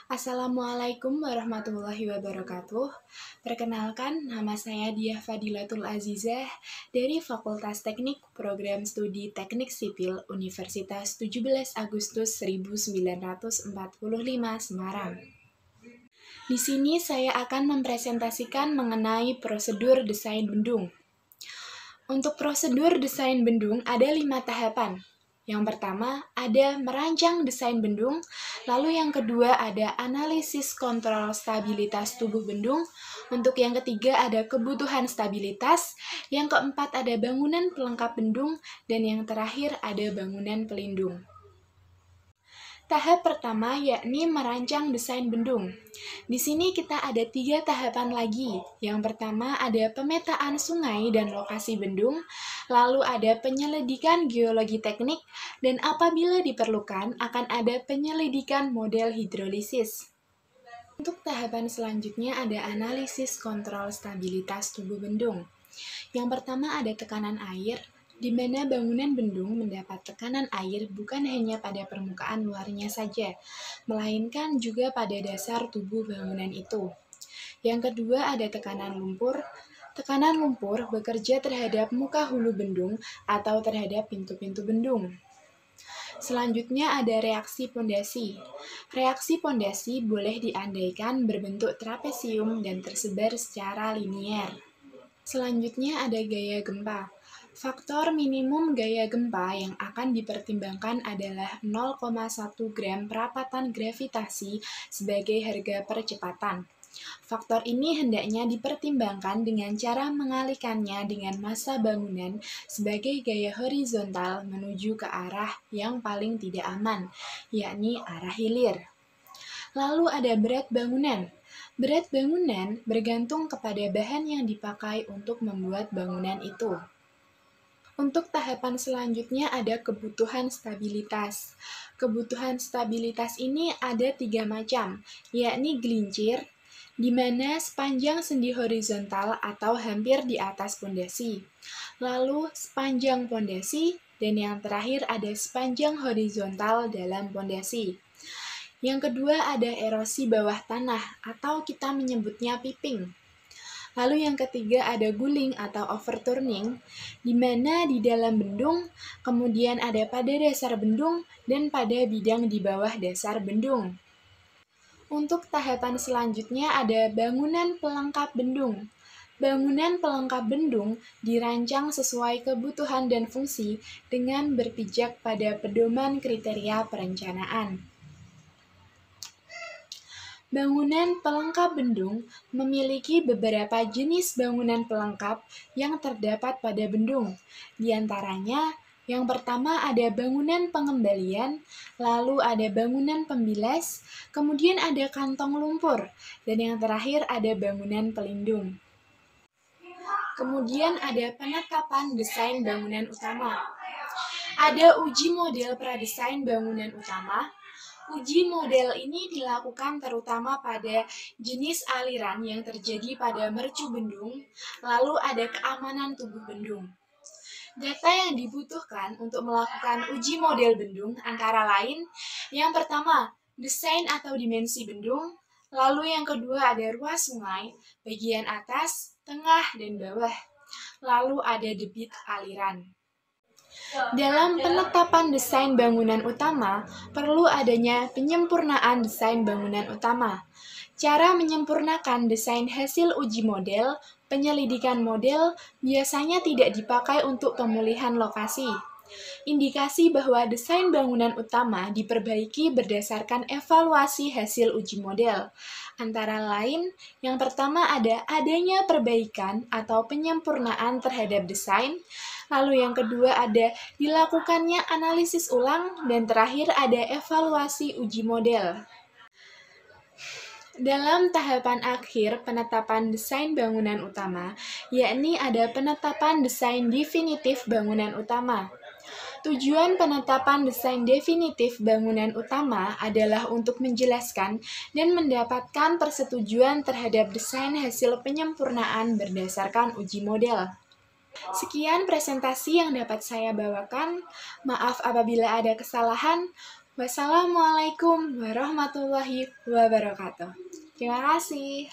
Assalamualaikum warahmatullahi wabarakatuh. Perkenalkan, nama saya Diah Fadilatul Azizah dari Fakultas Teknik Program Studi Teknik Sipil Universitas 17 Agustus 1945 Semarang. Di sini saya akan mempresentasikan mengenai prosedur desain bendung. Untuk prosedur desain bendung ada 5 tahapan. Yang pertama, ada merancang desain bendung, lalu yang kedua ada analisis kontrol stabilitas tubuh bendung, untuk yang ketiga ada kebutuhan stabilitas, yang keempat ada bangunan pelengkap bendung, dan yang terakhir ada bangunan pelindung. Tahap pertama yakni merancang desain bendung. Di sini kita ada 3 tahapan lagi. Yang pertama ada pemetaan sungai dan lokasi bendung, lalu ada penyelidikan geologi teknik, dan apabila diperlukan akan ada penyelidikan model hidrolisis. Untuk tahapan selanjutnya ada analisis kontrol stabilitas tubuh bendung. Yang pertama ada tekanan air, di mana bangunan bendung mendapat tekanan air bukan hanya pada permukaan luarnya saja, melainkan juga pada dasar tubuh bangunan itu. Yang kedua ada tekanan lumpur. Tekanan lumpur bekerja terhadap muka hulu bendung atau terhadap pintu-pintu bendung. Selanjutnya ada reaksi pondasi. Reaksi pondasi boleh diandaikan berbentuk trapesium dan tersebar secara linier. Selanjutnya ada gaya gempa. Faktor minimum gaya gempa yang akan dipertimbangkan adalah 0,1 gram perapatan gravitasi sebagai harga percepatan. Faktor ini hendaknya dipertimbangkan dengan cara mengalihkannya dengan massa bangunan sebagai gaya horizontal menuju ke arah yang paling tidak aman, yakni arah hilir. Lalu ada berat bangunan. Berat bangunan bergantung kepada bahan yang dipakai untuk membuat bangunan itu. Untuk tahapan selanjutnya ada kebutuhan stabilitas. Kebutuhan stabilitas ini ada 3 macam, yakni gelincir, di mana sepanjang sendi horizontal atau hampir di atas pondasi. Lalu sepanjang pondasi, dan yang terakhir ada sepanjang horizontal dalam pondasi. Yang kedua ada erosi bawah tanah atau kita menyebutnya piping. Lalu yang ketiga ada guling atau overturning, di mana di dalam bendung, kemudian ada pada dasar bendung dan pada bidang di bawah dasar bendung. Untuk tahapan selanjutnya ada bangunan pelengkap bendung. Bangunan pelengkap bendung dirancang sesuai kebutuhan dan fungsi dengan berpijak pada pedoman kriteria perencanaan. Bangunan pelengkap bendung memiliki beberapa jenis bangunan pelengkap yang terdapat pada bendung. Di antaranya, yang pertama ada bangunan pengembalian, lalu ada bangunan pembilas, kemudian ada kantong lumpur, dan yang terakhir ada bangunan pelindung. Kemudian ada penetapan desain bangunan utama. Ada uji model pradesain bangunan utama. Uji model ini dilakukan terutama pada jenis aliran yang terjadi pada mercu bendung, lalu ada keamanan tubuh bendung. Data yang dibutuhkan untuk melakukan uji model bendung antara lain, yang pertama, desain atau dimensi bendung, lalu yang kedua ada ruas sungai, bagian atas, tengah, dan bawah, lalu ada debit aliran. Dalam penetapan desain bangunan utama, perlu adanya penyempurnaan desain bangunan utama. Cara menyempurnakan desain hasil uji model, penyelidikan model, biasanya tidak dipakai untuk pemulihan lokasi. Indikasi bahwa desain bangunan utama diperbaiki berdasarkan evaluasi hasil uji model. Antara lain, yang pertama ada adanya perbaikan atau penyempurnaan terhadap desain, lalu yang kedua ada dilakukannya analisis ulang, dan terakhir ada evaluasi uji model. Dalam tahapan akhir penetapan desain bangunan utama, yakni ada penetapan desain definitif bangunan utama. Tujuan penetapan desain definitif bangunan utama adalah untuk menjelaskan dan mendapatkan persetujuan terhadap desain hasil penyempurnaan berdasarkan uji model. Sekian presentasi yang dapat saya bawakan. Maaf apabila ada kesalahan. Wassalamualaikum warahmatullahi wabarakatuh. Terima kasih.